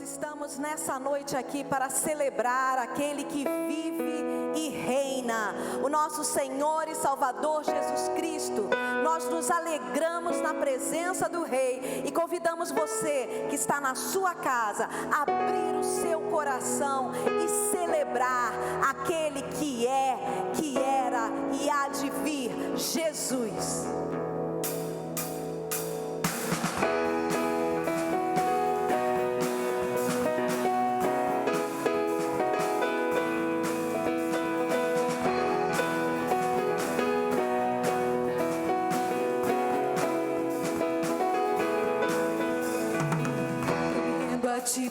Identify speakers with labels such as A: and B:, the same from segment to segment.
A: estamos nessa noite aqui para celebrar aquele que vive e reina, o nosso Senhor e Salvador Jesus Cristo. Nós nos alegramos na presença do Rei e convidamos você que está na sua casa a abrir o seu coração e celebrar aquele que é, que era e há de vir, Jesus.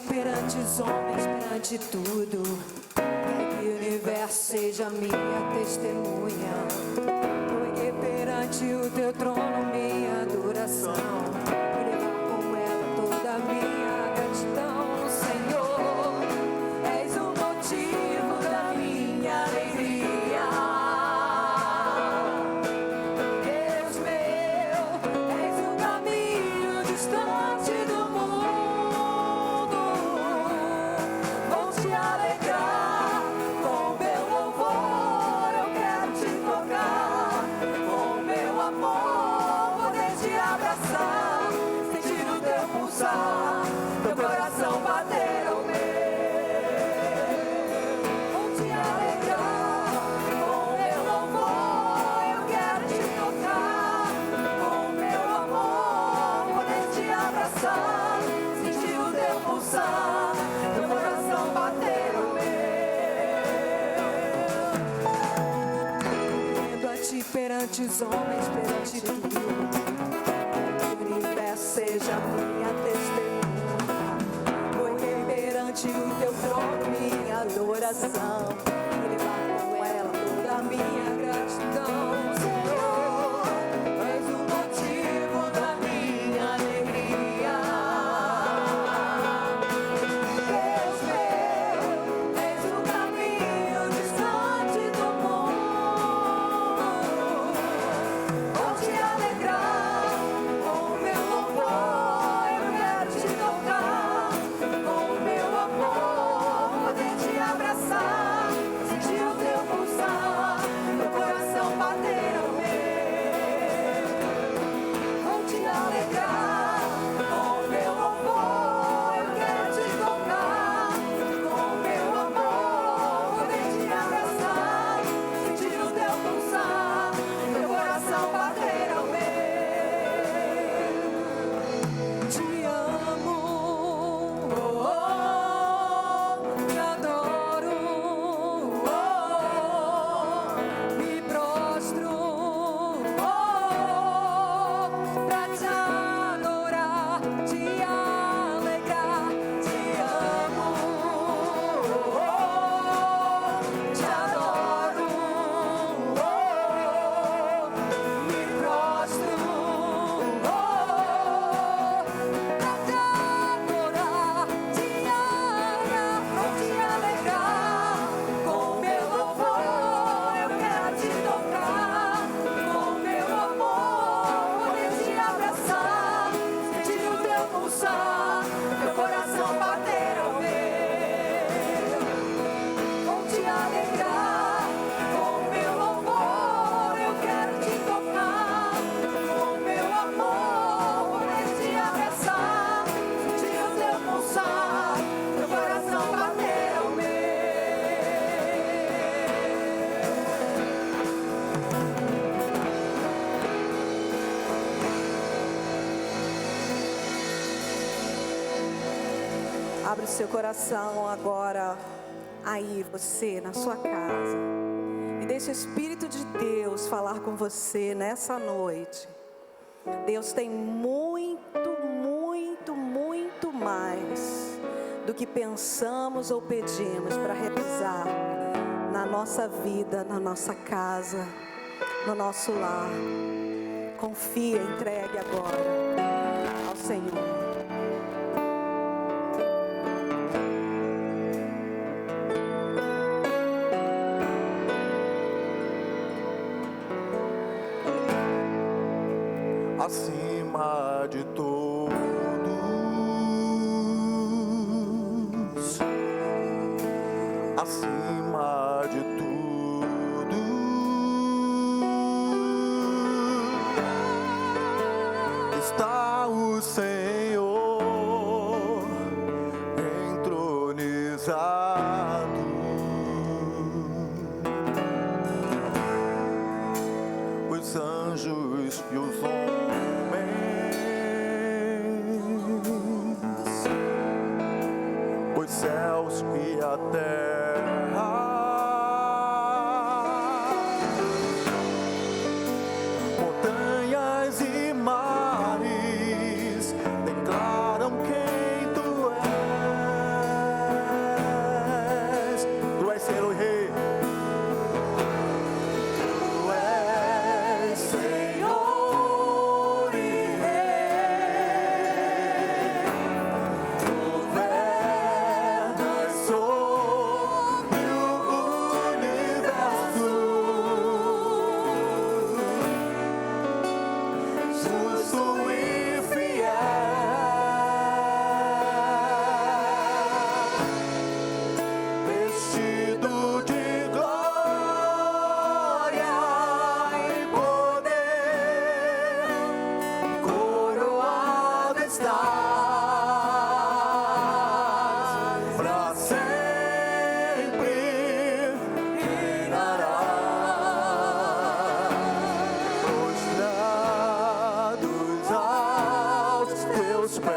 B: Perante os homens, perante tudo, que o universo seja minha testemunha, porque perante o teu trono minha adoração, e levar com ela toda a minha gratidão. Senhor, és o motivo da minha alegria. Deus meu, és o caminho distante do mundo. Meu coração bater ao meu, vou te alegrar com meu louvor. Eu quero te tocar com meu amor, poder te abraçar, sentir o teu pulsar, meu coração bater ao meu. Vendo a ti perante os homens, perante tudo, seja minha testemunha, porque perante o teu trono minha adoração, e levar com ela toda a minha gratidão. Senhor, és o motivo da minha alegria. Deus meu, és o caminho distante do mundo. Vou te alegrar com meu louvor, eu quero te tocar com meu amor, poder te abraçar, sentir o teu pulsar, meu coração bater ao meu. Vou te alegrar com meu louvor, eu quero te tocar com meu amor, poder te abraçar, sentir o teu pulsar, meu coração bater ao meu. Te amo, oh, oh, te adoro, oh, oh, me prostro, oh, oh, pra te adorar, te alegrar. Te amo, oh, oh, te adoro, oh, oh, me prostro, oh, oh, pra te adorar, te alegrar, vou te alegrar com meu louvor. Eu quero te tocar com meu amor, poder te abraçar, sentir o teu pulsar, meu coração bater ao meu. Vou te alegrar com meu louvor, eu quero te tocar com meu amor, poder te abraçar, sentir o teu pulsar, meu coração bater ao meu.
A: Abre o seu coração agora, aí você, na sua casa, e deixa o Espírito de Deus falar com você nessa noite. Deus tem muito, muito, muito mais do que pensamos ou pedimos para realizar na nossa vida, na nossa casa, no nosso lar. Confia, entregue agora ao Senhor.
C: Acima de tudo, a terra. Montanhas e mares declaram quem tu és. Tu és Senhor e Rei. Tu és Senhor e Rei. Governas sobre o universo. Justo e fiel, vestido de glória e poder, coroado estás, pra sempre reinarás, prostrados aos teus pés,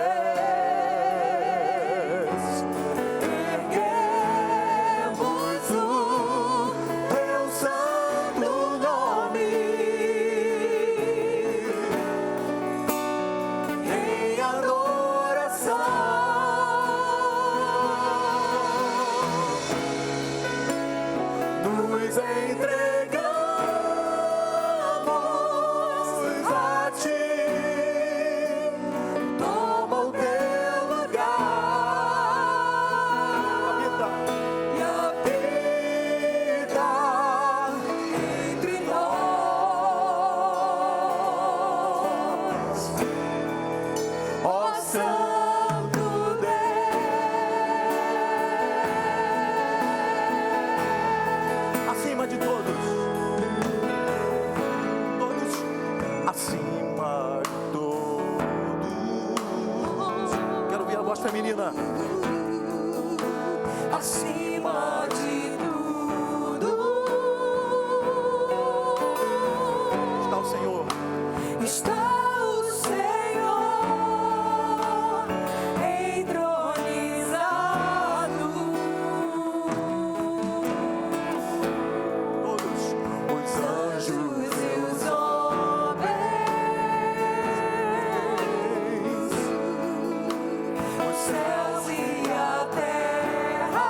C: erguemos o teu santo nome em adoração. Nos entregamos a ti, toma o teu lugar e habita entre nós, ó Santo Deus. Acima de todos, acima de todos. Quero ouvir a voz feminina.
B: Acima de tudo
C: Está o Senhor.
B: está o Senhor entronizado.
C: Todos os anjos
B: E os homens, os céus e a terra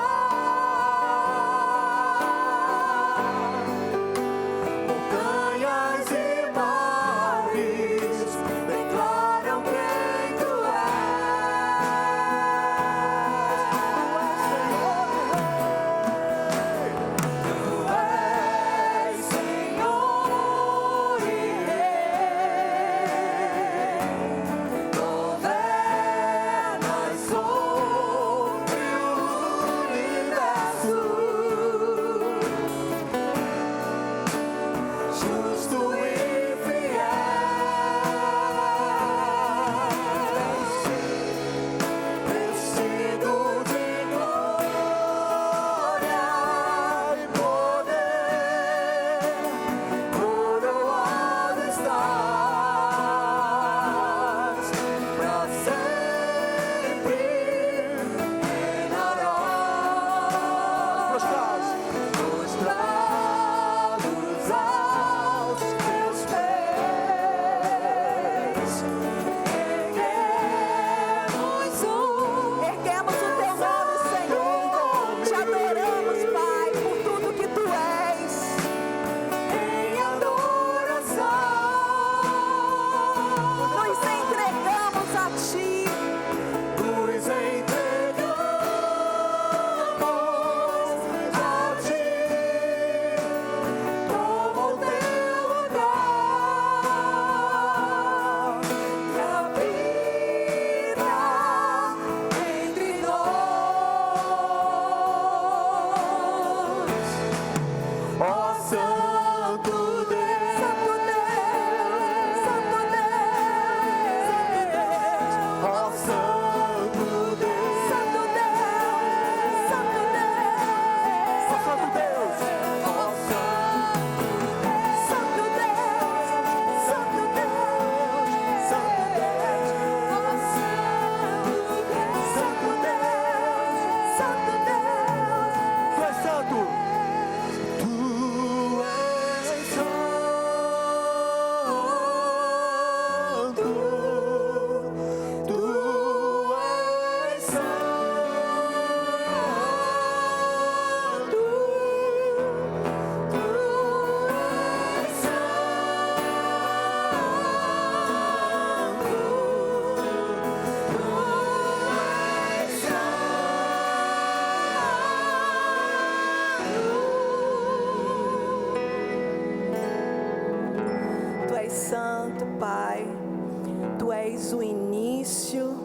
A: início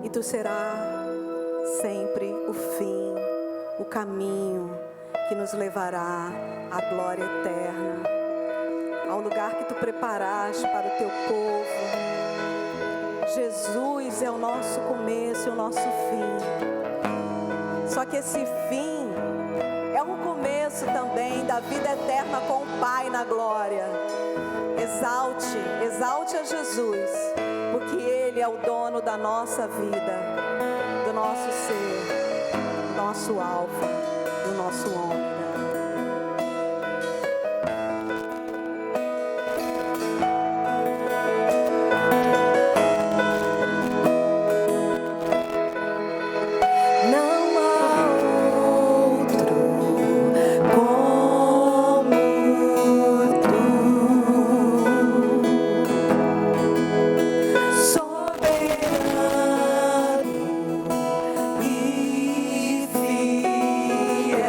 A: e tu serás sempre o fim, o caminho que nos levará à glória eterna, ao lugar que tu preparaste para o teu povo. Jesus é o nosso começo e o nosso fim. Só que esse fim é um começo também da vida eterna com o Pai na glória. Exalte a Jesus, porque Ele é o dono da nossa vida, do nosso ser, nosso alfa, do nosso ômega.
B: Soberano e fiel.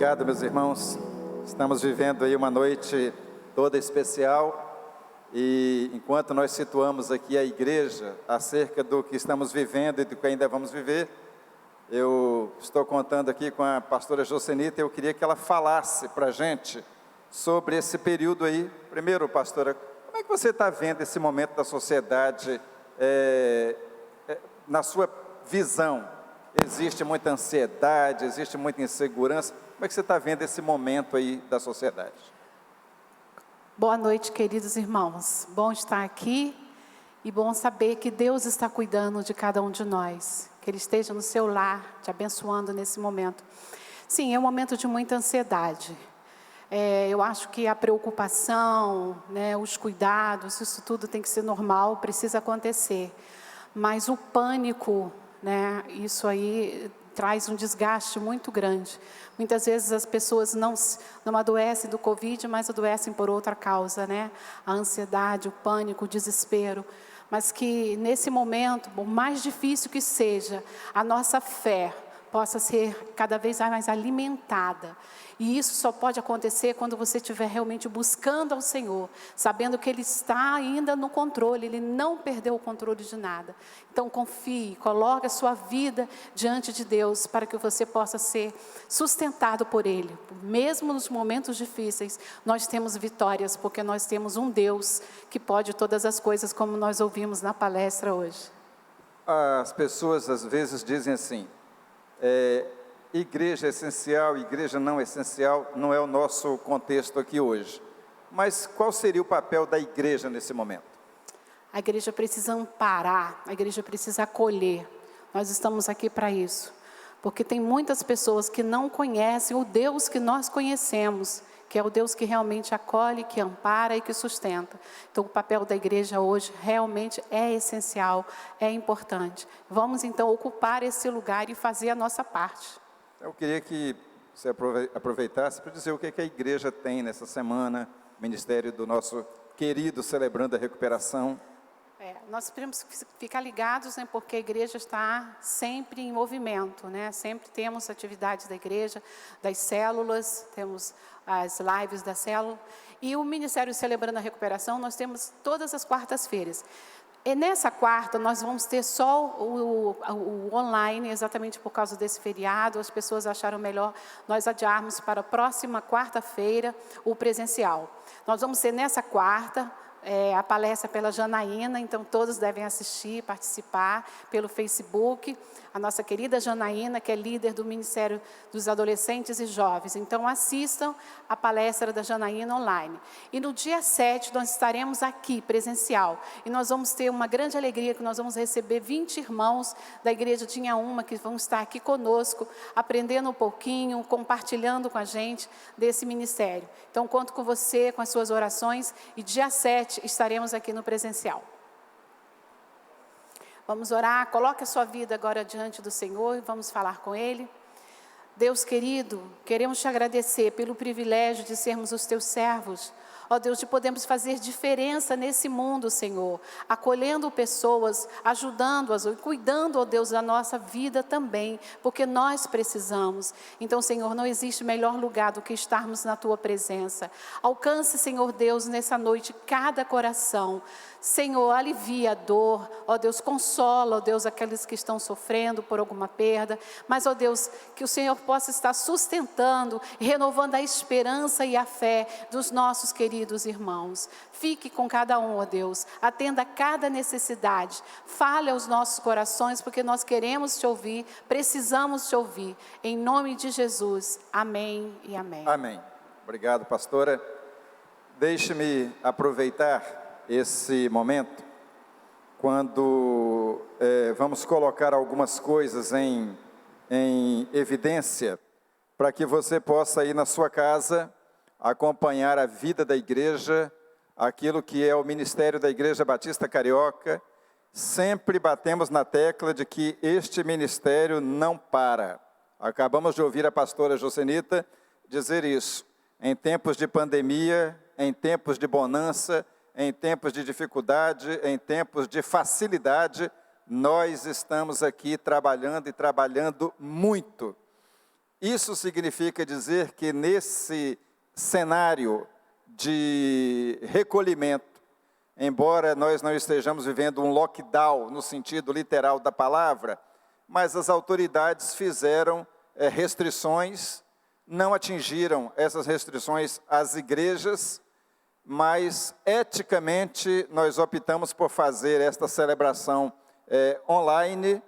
D: Obrigado, meus irmãos. Estamos vivendo aí uma noite toda especial e enquanto nós situamos aqui a igreja acerca do que estamos vivendo e do que ainda vamos viver, eu estou contando aqui com a pastora Josenita e eu queria que ela falasse para a gente sobre esse período aí. Primeiro, pastora, como é que você está vendo esse momento da sociedade na sua visão? Existe muita ansiedade, existe muita insegurança. Como é que você está vendo esse momento aí da sociedade?
E: Boa noite, queridos irmãos. Bom estar aqui e bom saber que Deus está cuidando de cada um de nós. Que Ele esteja no seu lar, te abençoando nesse momento. Sim, é um momento de muita ansiedade. Eu acho que a preocupação, os cuidados, isso tudo tem que ser normal, precisa acontecer. Mas o pânico, isso aí traz um desgaste muito grande. Muitas vezes as pessoas não adoecem do Covid, mas adoecem por outra causa, A ansiedade, o pânico, o desespero. Mas que nesse momento, por mais difícil que seja, a nossa fé possa ser cada vez mais alimentada. E isso só pode acontecer quando você estiver realmente buscando ao Senhor, sabendo que Ele está ainda no controle, Ele não perdeu o controle de nada. Então confie, coloque a sua vida diante de Deus, para que você possa ser sustentado por Ele. Mesmo nos momentos difíceis, nós temos vitórias, porque nós temos um Deus que pode todas as coisas, como nós ouvimos na palestra hoje.
D: As pessoas às vezes dizem assim, igreja essencial, igreja não essencial, não é o nosso contexto aqui hoje. Mas qual seria o papel da igreja nesse momento?
E: A igreja precisa amparar, a igreja precisa acolher. Nós estamos aqui para isso. Porque tem muitas pessoas que não conhecem o Deus que nós conhecemos, que é o Deus que realmente acolhe, que ampara e que sustenta. Então o papel da igreja hoje realmente é essencial, é importante. Vamos então ocupar esse lugar e fazer a nossa parte.
D: Eu queria que você aproveitasse para dizer o que a igreja tem nessa semana, ministério do nosso querido Celebrando a Recuperação.
E: Nós temos que ficar ligados, porque a igreja está sempre em movimento, Sempre temos atividades da igreja, das células, temos as lives da célula. E o Ministério Celebrando a Recuperação, nós temos todas as quartas-feiras. E nessa quarta, nós vamos ter só o online, exatamente por causa desse feriado. As pessoas acharam melhor nós adiarmos para a próxima quarta-feira o presencial. Nós vamos ter nessa quarta a palestra pela Janaína, então todos devem assistir, participar pelo Facebook. A nossa querida Janaína, que é líder do Ministério dos Adolescentes e Jovens. Então assistam a palestra da Janaína online. E no dia 7 nós estaremos aqui, presencial. E nós vamos ter uma grande alegria, que nós vamos receber 20 irmãos da Igreja Tinha Uma, que vão estar aqui conosco, aprendendo um pouquinho, compartilhando com a gente desse ministério. Então conto com você, com as suas orações, e dia 7 estaremos aqui no presencial. Vamos orar, coloque a sua vida agora diante do Senhor e vamos falar com Ele. Deus querido, queremos te agradecer pelo privilégio de sermos os teus servos. Ó Deus, de podermos fazer diferença nesse mundo, Senhor, acolhendo pessoas, ajudando-as, cuidando, ó Deus, da nossa vida também, porque nós precisamos. Então, Senhor, não existe melhor lugar do que estarmos na Tua presença. Alcance, Senhor Deus, nessa noite, cada coração. Senhor, alivia a dor, ó Deus, consola, ó Deus, aqueles que estão sofrendo por alguma perda, mas, ó Deus, que o Senhor possa estar sustentando, renovando a esperança e a fé dos nossos queridos irmãos. Fique com cada um, ó Deus, atenda a cada necessidade, fale aos nossos corações, porque nós queremos te ouvir, precisamos te ouvir, em nome de Jesus, amém e amém.
D: Amém. Obrigado, pastora. Deixe-me aproveitar esse momento, quando vamos colocar algumas coisas em evidência, para que você possa ir na sua casa, acompanhar a vida da igreja, aquilo que é o ministério da Igreja Batista Carioca. Sempre batemos na tecla de que este ministério não para. Acabamos de ouvir a pastora Josenita dizer isso. Em tempos de pandemia, em tempos de bonança, em tempos de dificuldade, em tempos de facilidade, nós estamos aqui trabalhando e trabalhando muito. Isso significa dizer que nesse cenário de recolhimento, embora nós não estejamos vivendo um lockdown no sentido literal da palavra, mas as autoridades fizeram restrições, não atingiram essas restrições às igrejas, mas eticamente nós optamos por fazer esta celebração online,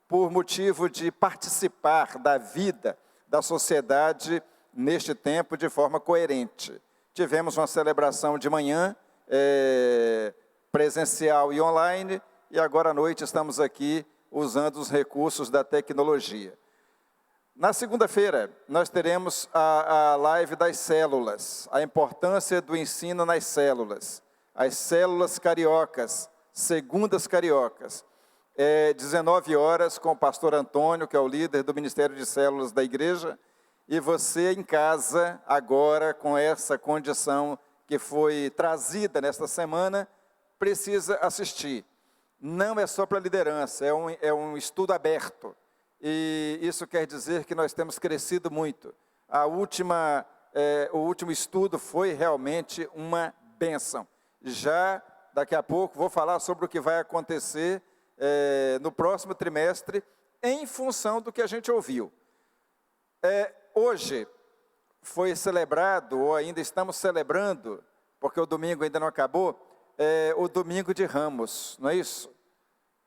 D: por motivo de participar da vida da sociedade neste tempo de forma coerente. Tivemos uma celebração de manhã, presencial e online, e agora à noite estamos aqui usando os recursos da tecnologia. Na segunda-feira, nós teremos a live das células, a importância do ensino nas células, as células cariocas, segundas cariocas, 19 horas com o pastor Antônio, que é o líder do Ministério de Células da igreja, e você em casa, agora, com essa condição que foi trazida nesta semana, precisa assistir. Não é só para a liderança, é um estudo aberto. E isso quer dizer que nós temos crescido muito. O último estudo foi realmente uma bênção. Já daqui a pouco vou falar sobre o que vai acontecer no próximo trimestre, em função do que a gente ouviu. Hoje foi celebrado, ou ainda estamos celebrando, porque o domingo ainda não acabou, o domingo de Ramos, não é isso?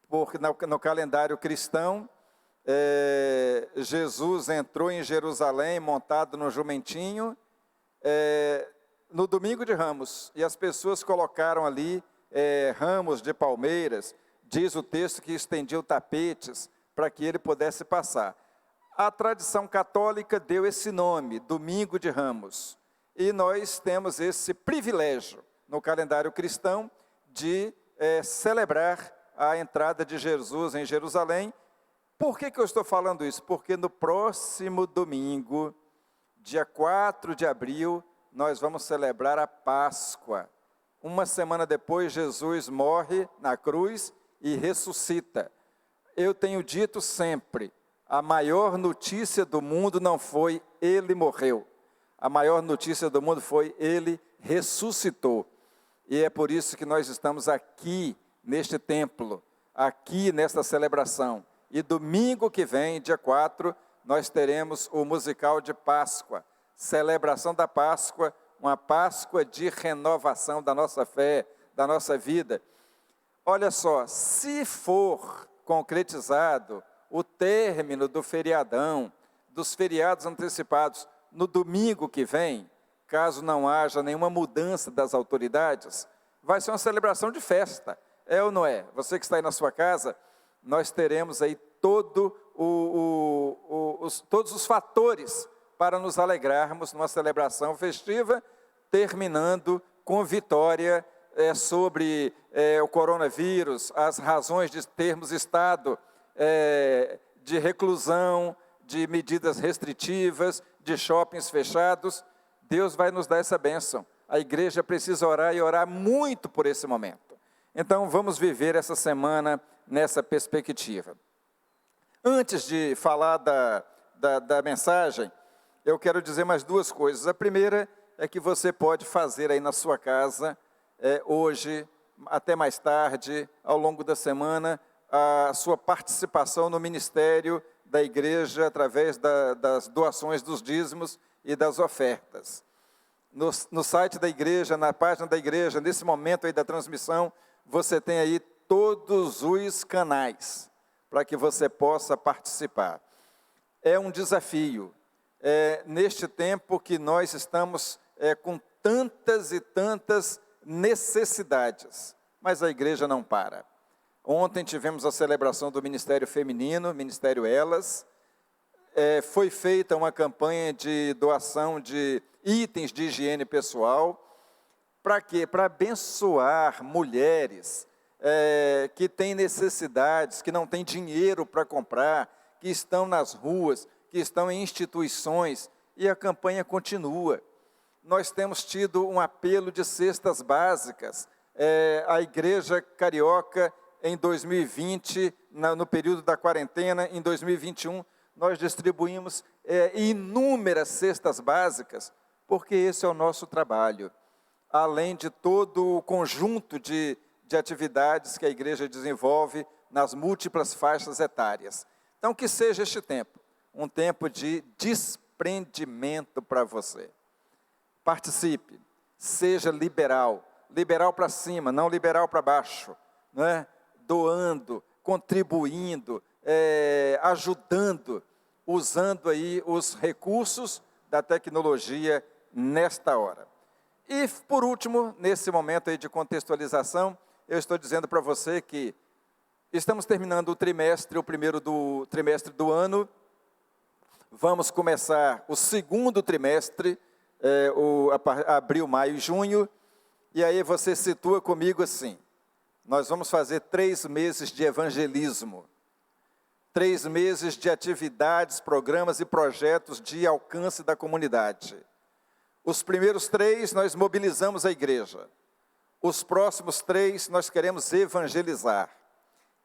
D: Porque no calendário cristão, Jesus entrou em Jerusalém montado no jumentinho, no domingo de Ramos, e as pessoas colocaram ali ramos de palmeiras, diz o texto que estendiam tapetes para que ele pudesse passar. A tradição católica deu esse nome, Domingo de Ramos, e nós temos esse privilégio no calendário cristão de celebrar a entrada de Jesus em Jerusalém. Por que eu estou falando isso? Porque no próximo domingo, dia 4 de abril, nós vamos celebrar a Páscoa. Uma semana depois, Jesus morre na cruz e ressuscita. Eu tenho dito sempre, a maior notícia do mundo não foi ele morreu. A maior notícia do mundo foi ele ressuscitou. E é por isso que nós estamos aqui, neste templo, aqui nesta celebração. E domingo que vem, dia 4, nós teremos o musical de Páscoa, celebração da Páscoa, uma Páscoa de renovação da nossa fé, da nossa vida. Olha só, se for concretizado o término do feriadão, dos feriados antecipados, no domingo que vem, caso não haja nenhuma mudança das autoridades, vai ser uma celebração de festa, é ou não é? Você que está aí na sua casa, nós teremos aí todos os fatores para nos alegrarmos numa celebração festiva, terminando com vitória sobre o coronavírus, as razões de termos estado de reclusão, de medidas restritivas, de shoppings fechados. Deus vai nos dar essa bênção. A igreja precisa orar e orar muito por esse momento. Então, vamos viver essa semana nessa perspectiva. Antes de falar da mensagem, eu quero dizer mais duas coisas. A primeira é que você pode fazer aí na sua casa, hoje, até mais tarde, ao longo da semana, a sua participação no ministério da igreja através das doações dos dízimos e das ofertas. No site da igreja, na página da igreja, nesse momento aí da transmissão, você tem aí todos os canais para que você possa participar. É um desafio. Neste tempo que nós estamos com tantas e tantas necessidades, mas a igreja não para. Ontem tivemos a celebração do Ministério Feminino, Ministério Elas. Foi feita uma campanha de doação de itens de higiene pessoal. Para quê? Para abençoar mulheres que têm necessidades, que não têm dinheiro para comprar, que estão nas ruas, que estão em instituições, e a campanha continua. Nós temos tido um apelo de cestas básicas. A Igreja Carioca, em 2020, no período da quarentena, em 2021, nós distribuímos inúmeras cestas básicas, porque esse é o nosso trabalho, além de todo o conjunto de atividades que a igreja desenvolve nas múltiplas faixas etárias. Então, que seja este tempo, um tempo de desprendimento para você. Participe, seja liberal, liberal para cima, não liberal para baixo, né? Doando, contribuindo, ajudando, usando aí os recursos da tecnologia nesta hora. E, por último, nesse momento aí de contextualização, eu estou dizendo para você que estamos terminando o primeiro trimestre do ano, vamos começar o segundo trimestre, abril, maio e junho, e aí você situa comigo assim, nós vamos fazer 3 meses de evangelismo, 3 meses de atividades, programas e projetos de alcance da comunidade. Os primeiros 3 nós mobilizamos a igreja, os próximos 3 nós queremos evangelizar.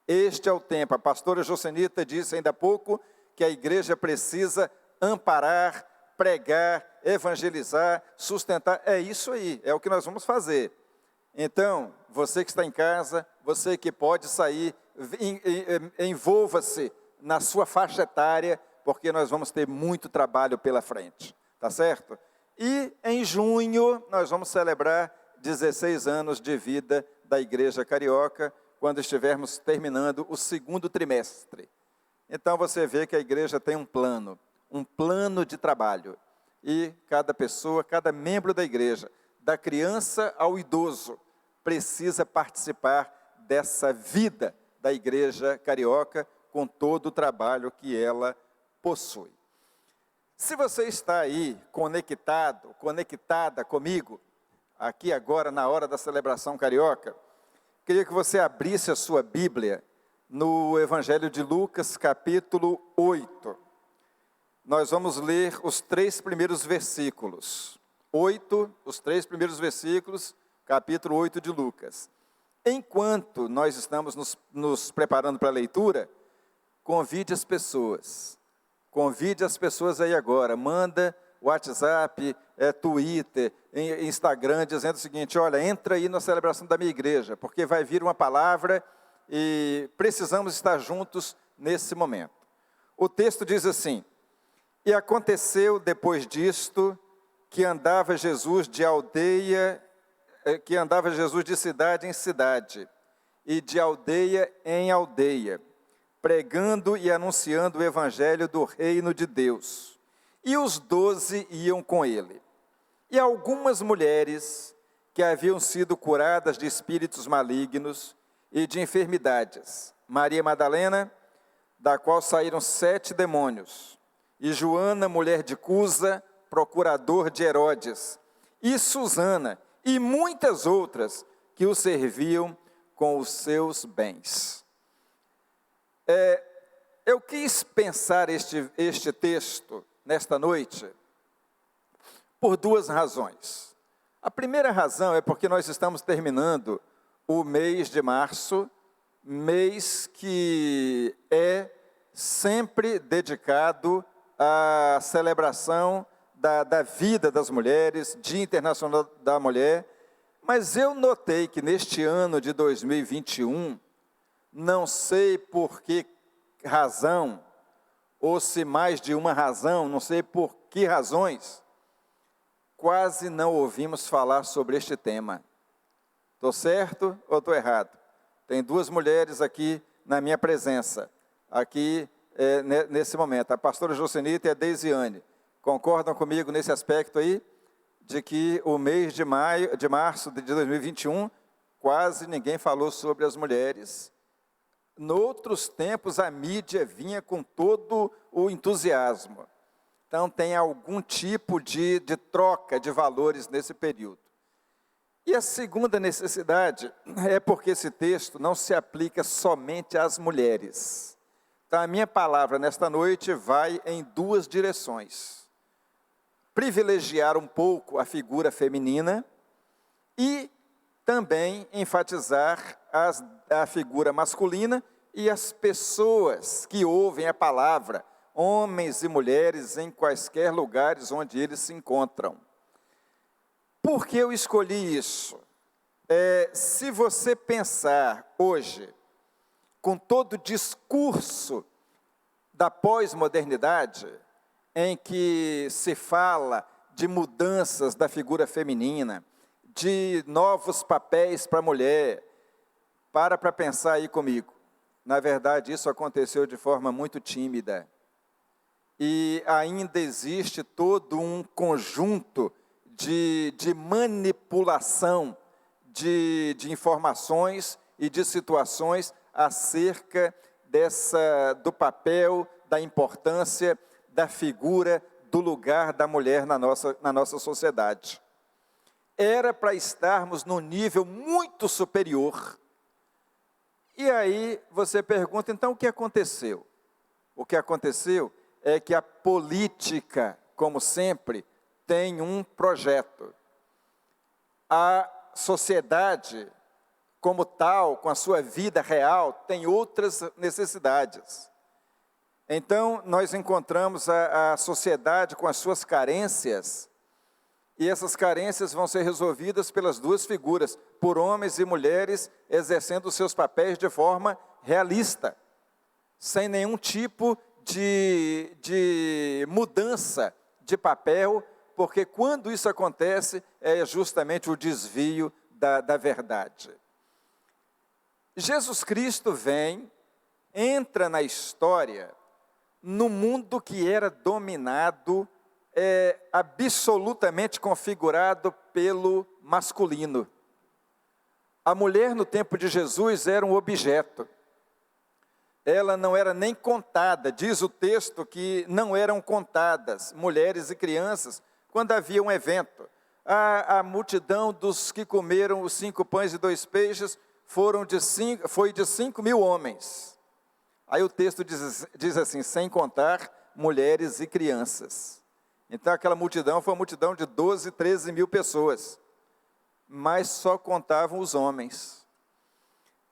D: Este é o tempo, a pastora Josenita disse ainda há pouco, que a igreja precisa amparar, pregar, evangelizar, sustentar, é isso aí, é o que nós vamos fazer. Então, você que está em casa, você que pode sair, envolva-se na sua faixa etária, porque nós vamos ter muito trabalho pela frente, tá certo? E em junho, nós vamos celebrar 16 anos de vida da Igreja Carioca, quando estivermos terminando o segundo trimestre. Então, você vê que a igreja tem um plano de trabalho. E cada pessoa, cada membro da igreja, da criança ao idoso, precisa participar dessa vida da Igreja Carioca, com todo o trabalho que ela possui. Se você está aí conectado, conectada comigo, aqui agora na hora da celebração carioca, queria que você abrisse a sua Bíblia no Evangelho de Lucas, capítulo 8. Nós vamos ler os 3 primeiros versículos. Os 3 primeiros versículos, capítulo 8 de Lucas. Enquanto nós estamos nos preparando para a leitura, convide as pessoas. Convide as pessoas aí agora. Manda WhatsApp, Twitter, Instagram, dizendo o seguinte, olha, entra aí na celebração da minha igreja, porque vai vir uma palavra e precisamos estar juntos nesse momento. O texto diz assim, e aconteceu depois disto, que andava Jesus de cidade em cidade, e de aldeia em aldeia, pregando e anunciando o evangelho do reino de Deus. E os 12 iam com ele. E algumas mulheres que haviam sido curadas de espíritos malignos e de enfermidades. Maria Madalena, da qual saíram 7 demônios. E Joana, mulher de Cusa, procurador de Herodes. E Susana, e muitas outras que o serviam com os seus bens. Eu quis pensar este texto nesta noite por 2 razões. A primeira razão é porque nós estamos terminando o mês de março, mês que é sempre dedicado à celebração da vida das mulheres, Dia Internacional da Mulher, mas eu notei que neste ano de 2021, não sei por que razão, ou se mais de uma razão, não sei por que razões, quase não ouvimos falar sobre este tema. Estou certo ou estou errado? Tem 2 mulheres aqui na minha presença, aqui nesse momento, a pastora Josenita e a Deisiane. Concordam comigo nesse aspecto aí? De que o mês de março de 2021, quase ninguém falou sobre as mulheres. Noutros tempos, a mídia vinha com todo o entusiasmo. Então, tem algum tipo de troca de valores nesse período. E a segunda necessidade é porque esse texto não se aplica somente às mulheres. Então, a minha palavra nesta noite vai em 2 direções. Privilegiar um pouco a figura feminina e também enfatizar a figura masculina e as pessoas que ouvem a palavra, homens e mulheres em quaisquer lugares onde eles se encontram. Por que eu escolhi isso? Se você pensar hoje, com todo o discurso da pós-modernidade, em que se fala de mudanças da figura feminina, de novos papéis para a mulher, para pensar aí comigo. Na verdade, isso aconteceu de forma muito tímida. E ainda existe todo um conjunto de manipulação de informações e de situações acerca do papel, da importância, da figura, do lugar da mulher na nossa sociedade. Era para estarmos num nível muito superior. E aí você pergunta, então o que aconteceu? O que aconteceu é que a política, como sempre, tem um projeto. A sociedade, como tal, com a sua vida real, tem outras necessidades. Então, nós encontramos a sociedade com as suas carências, e essas carências vão ser resolvidas pelas duas figuras, por homens e mulheres exercendo os seus papéis de forma realista, sem nenhum tipo de mudança de papel, porque quando isso acontece, é justamente o desvio da verdade. Jesus Cristo vem, entra na história, no mundo que era dominado, absolutamente configurado pelo masculino. A mulher no tempo de Jesus era um objeto. Ela não era nem contada, diz o texto que não eram contadas mulheres e crianças quando havia um evento. A multidão dos que comeram os 5 pães e 2 peixes foi de 5.000 homens. Aí o texto diz assim, sem contar mulheres e crianças. Então aquela multidão foi uma multidão de 12, 13 mil pessoas, mas só contavam os homens.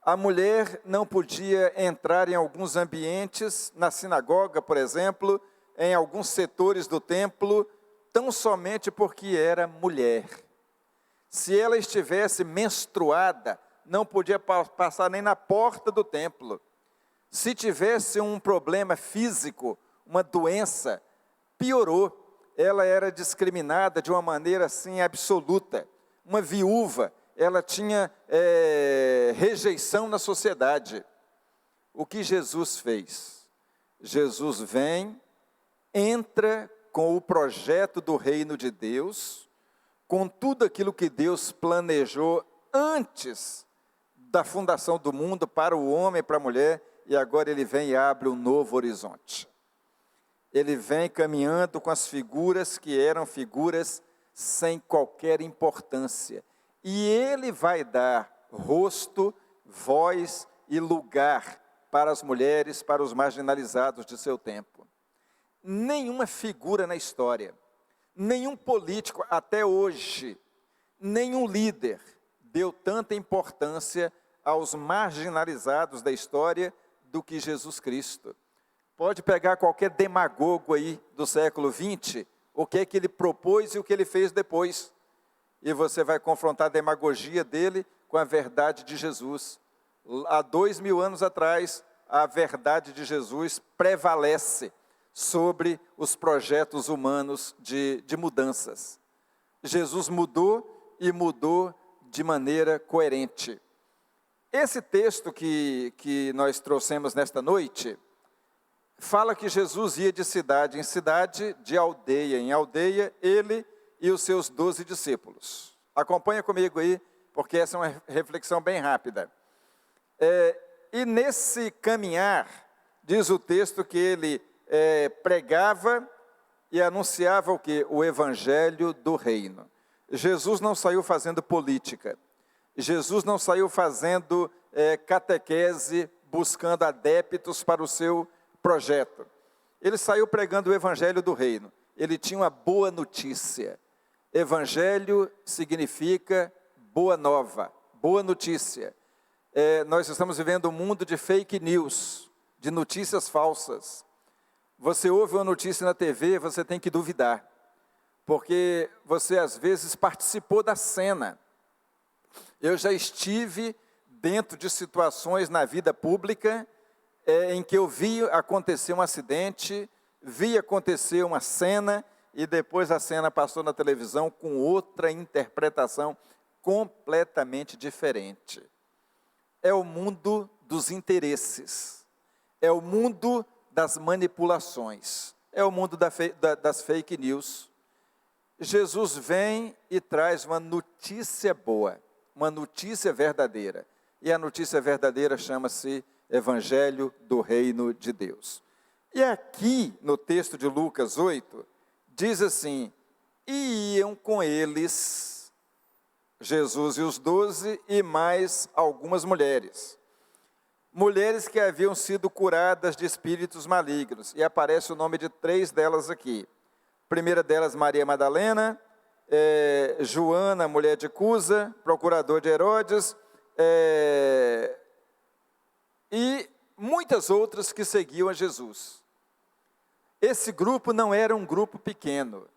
D: A mulher não podia entrar em alguns ambientes, na sinagoga, por exemplo, em alguns setores do templo, tão somente porque era mulher. Se ela estivesse menstruada, não podia passar nem na porta do templo. Se tivesse um problema físico, uma doença, piorou. Ela era discriminada de uma maneira assim absoluta. Uma viúva, ela tinha rejeição na sociedade. O que Jesus fez? Jesus vem, entra com o projeto do reino de Deus, com tudo aquilo que Deus planejou antes da fundação do mundo para o homem e para a mulher, e agora ele vem e abre um novo horizonte. Ele vem caminhando com as figuras que eram figuras sem qualquer importância. E ele vai dar rosto, voz e lugar para as mulheres, para os marginalizados de seu tempo. Nenhuma figura na história, nenhum político até hoje, nenhum líder deu tanta importância aos marginalizados da história do que Jesus Cristo. Pode pegar qualquer demagogo aí do século XX, o que é que ele propôs e o que ele fez depois. E você vai confrontar a demagogia dele com a verdade de Jesus. Há 2000 anos atrás, a verdade de Jesus prevalece sobre os projetos humanos de mudanças. Jesus mudou e mudou de maneira coerente. Esse texto que nós trouxemos nesta noite, fala que Jesus ia de cidade em cidade, de aldeia em aldeia, ele e os seus 12 discípulos. Acompanha comigo aí, porque essa é uma reflexão bem rápida. E nesse caminhar, diz o texto que ele pregava e anunciava o quê? O evangelho do reino. Jesus não saiu fazendo política. Jesus não saiu fazendo catequese, buscando adeptos para o seu projeto. Ele saiu pregando o evangelho do reino. Ele tinha uma boa notícia. Evangelho significa boa nova, boa notícia. Nós estamos vivendo um mundo de fake news, de notícias falsas. Você ouve uma notícia na TV, você tem que duvidar, porque você às vezes participou da cena. Eu já estive dentro de situações na vida pública em que eu vi acontecer um acidente, vi acontecer uma cena e depois a cena passou na televisão com outra interpretação completamente diferente. É o mundo dos interesses, é o mundo das manipulações, é o mundo das fake news. Jesus vem e traz uma notícia boa, uma notícia verdadeira. E a notícia verdadeira chama-se Evangelho do Reino de Deus. E aqui, no texto de Lucas 8, diz assim: e iam com eles Jesus e os 12 e mais algumas mulheres. Mulheres que haviam sido curadas de espíritos malignos. E aparece o nome de 3 delas aqui. A primeira delas, Maria Madalena, Joana, mulher de Cusa, procurador de Herodes, e muitas outras que seguiam a Jesus. Esse grupo não era um grupo pequeno.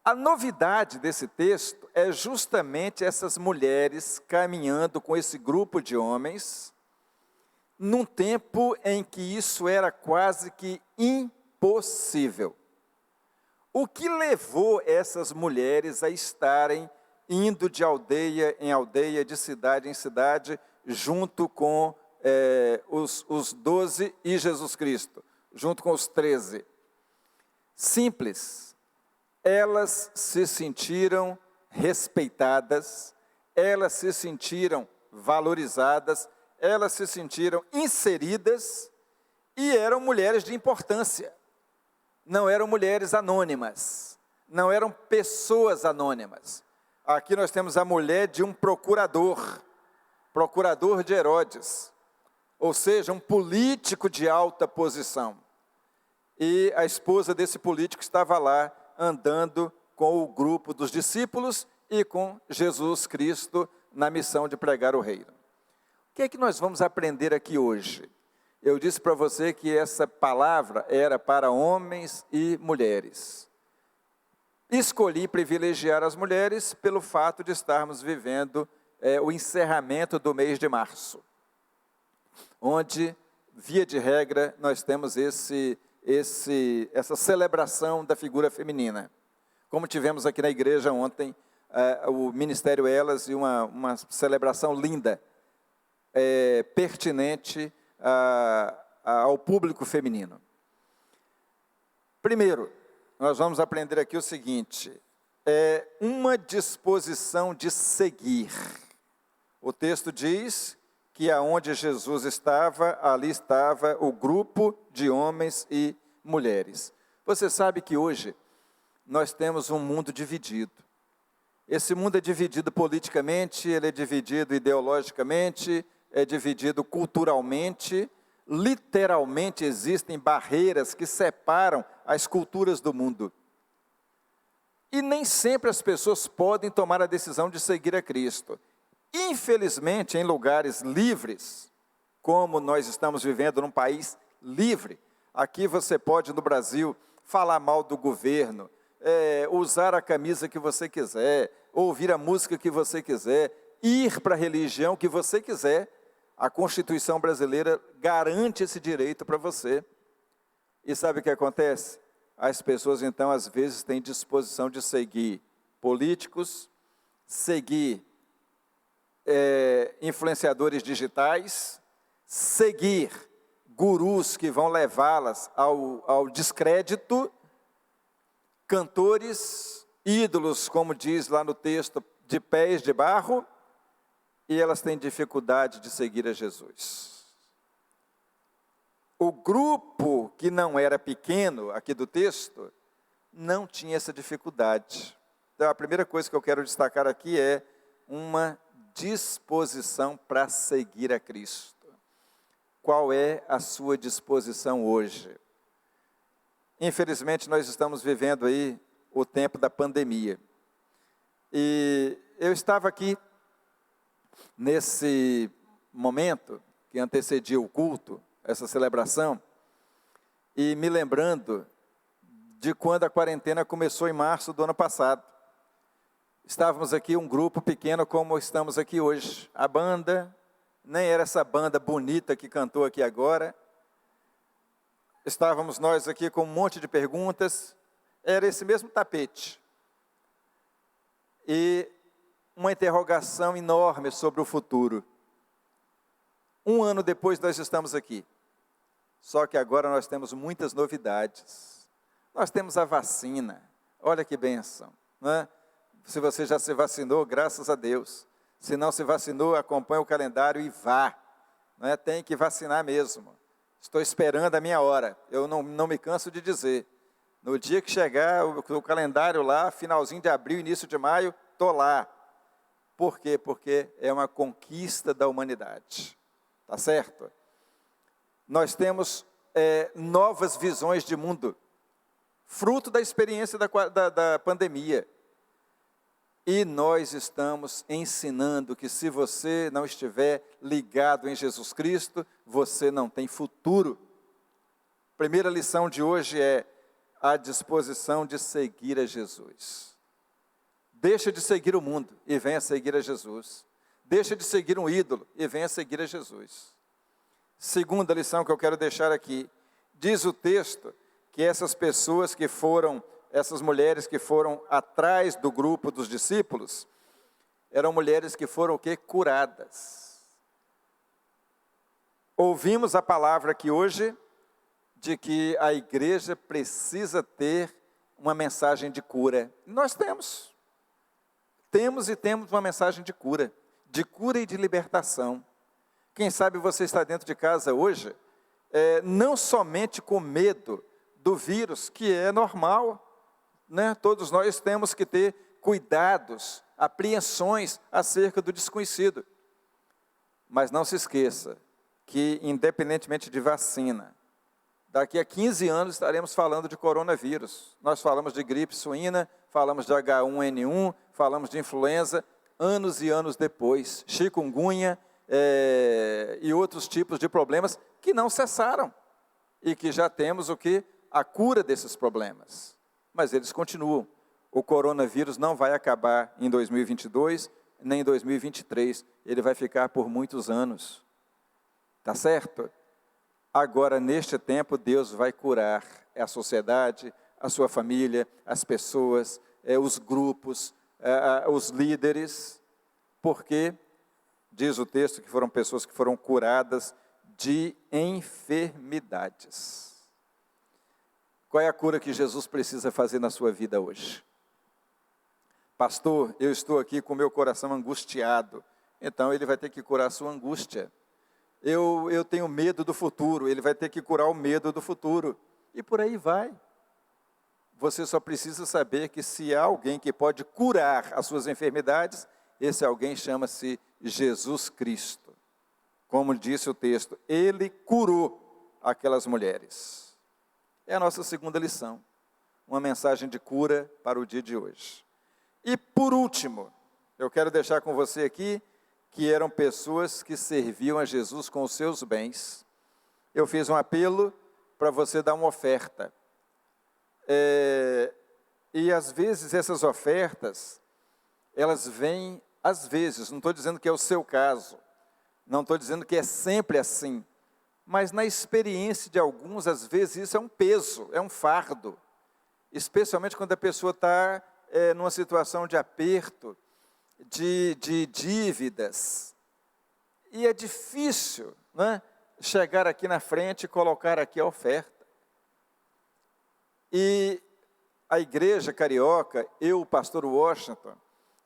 D: A novidade desse texto é justamente essas mulheres caminhando com esse grupo de homens, num tempo em que isso era quase que impossível. O que levou essas mulheres a estarem indo de aldeia em aldeia, de cidade em cidade, junto com os 12 e Jesus Cristo, junto com os 13? Simples. Elas se sentiram respeitadas, elas se sentiram valorizadas, elas se sentiram inseridas e eram mulheres de importância. Não eram mulheres anônimas, não eram pessoas anônimas. Aqui nós temos a mulher de um procurador de Herodes, ou seja, um político de alta posição. E a esposa desse político estava lá, andando com o grupo dos discípulos e com Jesus Cristo na missão de pregar o reino. O que é que nós vamos aprender aqui hoje? Eu disse para você que essa palavra era para homens e mulheres. Escolhi privilegiar as mulheres pelo fato de estarmos vivendo o encerramento do mês de março, onde, via de regra, nós temos essa celebração da figura feminina. Como tivemos aqui na igreja ontem, o Ministério Elas e uma celebração linda, pertinente ao público feminino. Primeiro, nós vamos aprender aqui o seguinte: uma disposição de seguir. O texto diz que aonde Jesus estava, ali estava o grupo de homens e mulheres. Você sabe que hoje nós temos um mundo dividido. Esse mundo é dividido politicamente, ele é dividido ideologicamente, é dividido culturalmente. Literalmente existem barreiras que separam as culturas do mundo. E nem sempre as pessoas podem tomar a decisão de seguir a Cristo. Infelizmente, em lugares livres, como nós estamos vivendo num país livre, aqui você pode, no Brasil, falar mal do governo, usar a camisa que você quiser, ouvir a música que você quiser, ir para a religião que você quiser. A Constituição brasileira garante esse direito para você. E sabe o que acontece? As pessoas, então, às vezes, têm disposição de seguir políticos, seguir influenciadores digitais, seguir gurus que vão levá-las ao descrédito, cantores, ídolos, como diz lá no texto, de pés de barro, e elas têm dificuldade de seguir a Jesus. O grupo que não era pequeno, aqui do texto, não tinha essa dificuldade. Então, a primeira coisa que eu quero destacar aqui é uma disposição para seguir a Cristo. Qual é a sua disposição hoje? Infelizmente, nós estamos vivendo aí o tempo da pandemia. E eu estava aqui, nesse momento que antecedia o culto, essa celebração, e me lembrando de quando a quarentena começou em março do ano passado. Estávamos aqui, um grupo pequeno como estamos aqui hoje. A banda, nem era essa banda bonita que cantou aqui agora. Estávamos nós aqui com um monte de perguntas. Era esse mesmo tapete. E uma interrogação enorme sobre o futuro. Um ano depois nós estamos aqui. Só que agora nós temos muitas novidades. Nós temos a vacina. Olha que bênção, não é? Se você já se vacinou, graças a Deus. Se não se vacinou, acompanhe o calendário e vá. Não é? Tem que vacinar mesmo. Estou esperando a minha hora. Eu não me canso de dizer. No dia que chegar o calendário lá, finalzinho de abril, início de maio, estou lá. Por quê? Porque é uma conquista da humanidade. Tá certo? Nós temos novas visões de mundo, fruto da experiência da pandemia. E nós estamos ensinando que se você não estiver ligado em Jesus Cristo, você não tem futuro. Primeira lição de hoje é a disposição de seguir a Jesus. Deixa de seguir o mundo e venha seguir a Jesus. Deixa de seguir um ídolo e venha seguir a Jesus. Segunda lição que eu quero deixar aqui. Diz o texto que essas pessoas que foram, essas mulheres que foram atrás do grupo dos discípulos, eram mulheres que foram o quê? Curadas. Ouvimos a palavra aqui hoje de que a igreja precisa ter uma mensagem de cura. Nós temos. Temos uma mensagem de cura e de libertação. Quem sabe você está dentro de casa hoje, não somente com medo do vírus, que é normal, né? Todos nós temos que ter cuidados, apreensões acerca do desconhecido. Mas não se esqueça que, independentemente de vacina, daqui a 15 anos estaremos falando de coronavírus. Nós falamos de gripe suína, falamos de H1N1, falamos de influenza, anos e anos depois, chikungunya e outros tipos de problemas que não cessaram e que já temos o que? A cura desses problemas. Mas eles continuam. O coronavírus não vai acabar em 2022, nem em 2023. Ele vai ficar por muitos anos. Tá certo? Agora, neste tempo, Deus vai curar a sociedade, a sua família, as pessoas, os grupos, os líderes, porque, diz o texto, que foram pessoas que foram curadas de enfermidades. Qual é a cura que Jesus precisa fazer na sua vida hoje? Pastor, eu estou aqui com o meu coração angustiado. Então, ele vai ter que curar a sua angústia. Eu tenho medo do futuro, ele vai ter que curar o medo do futuro. E por aí vai. Você só precisa saber que se há alguém que pode curar as suas enfermidades, esse alguém chama-se Jesus Cristo. Como disse o texto, ele curou aquelas mulheres. É a nossa segunda lição, uma mensagem de cura para o dia de hoje. E por último, eu quero deixar com você aqui, que eram pessoas que serviam a Jesus com os seus bens. Eu fiz um apelo para você dar uma oferta. E às vezes essas ofertas, elas vêm, às vezes, não estou dizendo que é o seu caso, não estou dizendo que é sempre assim, mas na experiência de alguns, às vezes, isso é um peso, é um fardo. Especialmente quando a pessoa está numa situação de aperto, de dívidas. E é difícil, né, chegar aqui na frente e colocar aqui a oferta. E a igreja carioca, eu, o pastor Washington,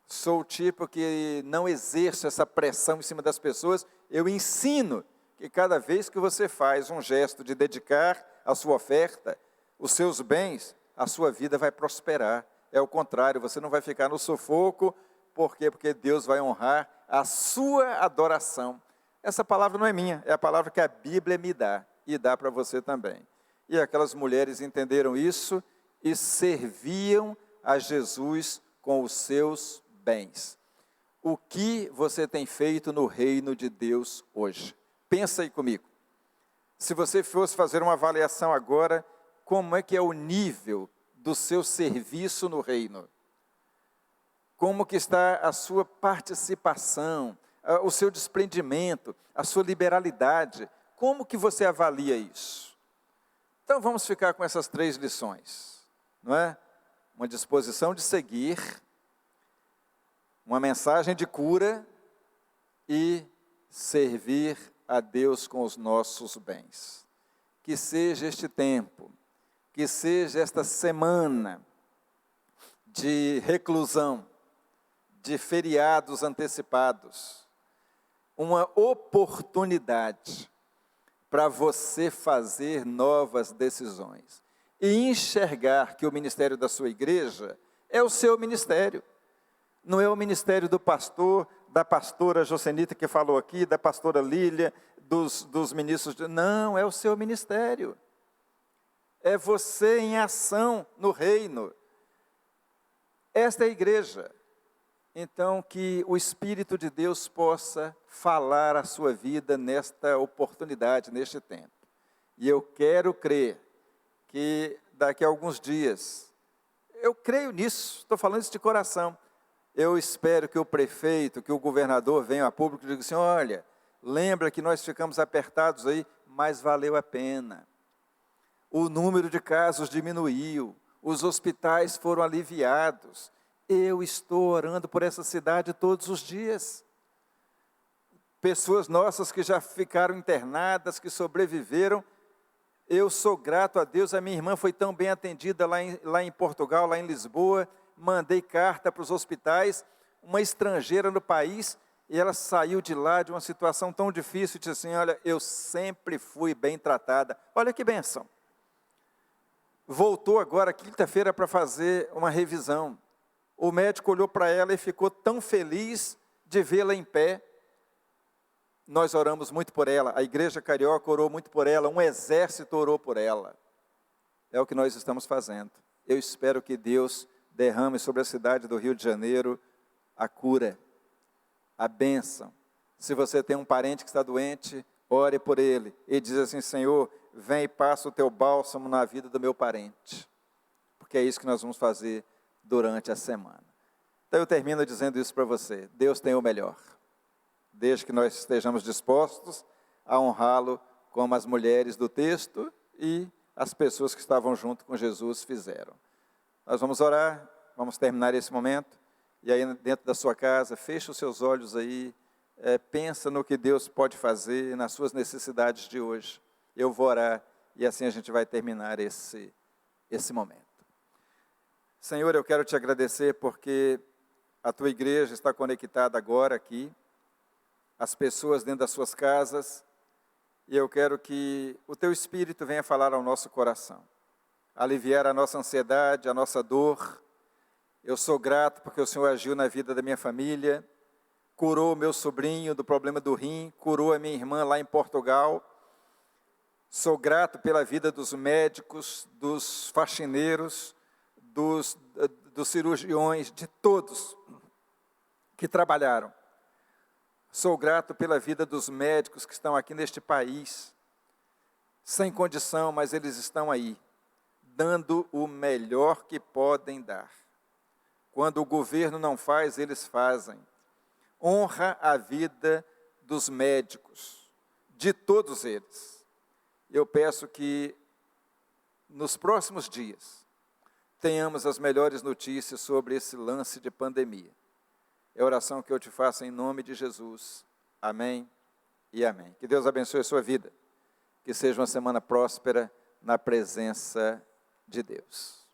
D: sou o tipo que não exerce essa pressão em cima das pessoas. Eu ensino que cada vez que você faz um gesto de dedicar a sua oferta, os seus bens, a sua vida vai prosperar. É o contrário, você não vai ficar no sufoco. Por quê? Porque Deus vai honrar a sua adoração. Essa palavra não é minha, é a palavra que a Bíblia me dá, e dá para você também. E aquelas mulheres entenderam isso e serviam a Jesus com os seus bens. O que você tem feito no reino de Deus hoje? Pensa aí comigo. Se você fosse fazer uma avaliação agora, como é que é o nível do seu serviço no reino? Como que está a sua participação, o seu desprendimento, a sua liberalidade? Como que você avalia isso? Então vamos ficar com essas 3 lições, não é? Uma disposição de seguir, uma mensagem de cura e servir a Deus com os nossos bens. Que seja este tempo, que seja esta semana de reclusão, de feriados antecipados, uma oportunidade para você fazer novas decisões e enxergar que o ministério da sua igreja é o seu ministério. Não é o ministério do pastor, da pastora Jocenita que falou aqui, da pastora Lília, dos ministros. Não, é o seu ministério. É você em ação no reino. Esta é a igreja. Então, que o Espírito de Deus possa falar a sua vida nesta oportunidade, neste tempo. E eu quero crer que daqui a alguns dias, eu creio nisso, estou falando isso de coração. Eu espero que o prefeito, que o governador venha a público e diga assim, olha, lembra que nós ficamos apertados aí, mas valeu a pena. O número de casos diminuiu, os hospitais foram aliviados. Eu estou orando por essa cidade todos os dias. Pessoas nossas que já ficaram internadas, que sobreviveram, eu sou grato a Deus. A minha irmã foi tão bem atendida lá em Portugal, lá em Lisboa. Mandei carta para os hospitais, uma estrangeira no país, e ela saiu de lá de uma situação tão difícil, e disse assim, olha, eu sempre fui bem tratada. Olha que bênção. Voltou agora, quinta-feira, para fazer uma revisão. O médico olhou para ela e ficou tão feliz de vê-la em pé. Nós oramos muito por ela, a igreja carioca orou muito por ela, um exército orou por ela. É o que nós estamos fazendo. Eu espero que Deus derrame sobre a cidade do Rio de Janeiro a cura, a bênção. Se você tem um parente que está doente, ore por ele e diz assim, Senhor, vem e passa o teu bálsamo na vida do meu parente. Porque é isso que nós vamos fazer durante a semana. Então eu termino dizendo isso para você, Deus tem o melhor, desde que nós estejamos dispostos a honrá-lo como as mulheres do texto e as pessoas que estavam junto com Jesus fizeram. Nós vamos orar, vamos terminar esse momento, e aí dentro da sua casa, feche os seus olhos aí, pensa no que Deus pode fazer, nas suas necessidades de hoje. Eu vou orar, e assim a gente vai terminar esse momento. Senhor, eu quero te agradecer porque a tua igreja está conectada agora aqui, as pessoas dentro das suas casas, e eu quero que o teu Espírito venha falar ao nosso coração, aliviar a nossa ansiedade, a nossa dor. Eu sou grato porque o Senhor agiu na vida da minha família, curou o meu sobrinho do problema do rim, curou a minha irmã lá em Portugal. Sou grato pela vida dos médicos, dos faxineiros, dos cirurgiões, de todos que trabalharam. Sou grato pela vida dos médicos que estão aqui neste país, sem condição, mas eles estão aí, dando o melhor que podem dar. Quando o governo não faz, eles fazem. Honra a vida dos médicos, de todos eles. Eu peço que nos próximos dias tenhamos as melhores notícias sobre esse lance de pandemia. É a oração que eu te faço em nome de Jesus. Amém e amém. Que Deus abençoe a sua vida. Que seja uma semana próspera na presença de Deus.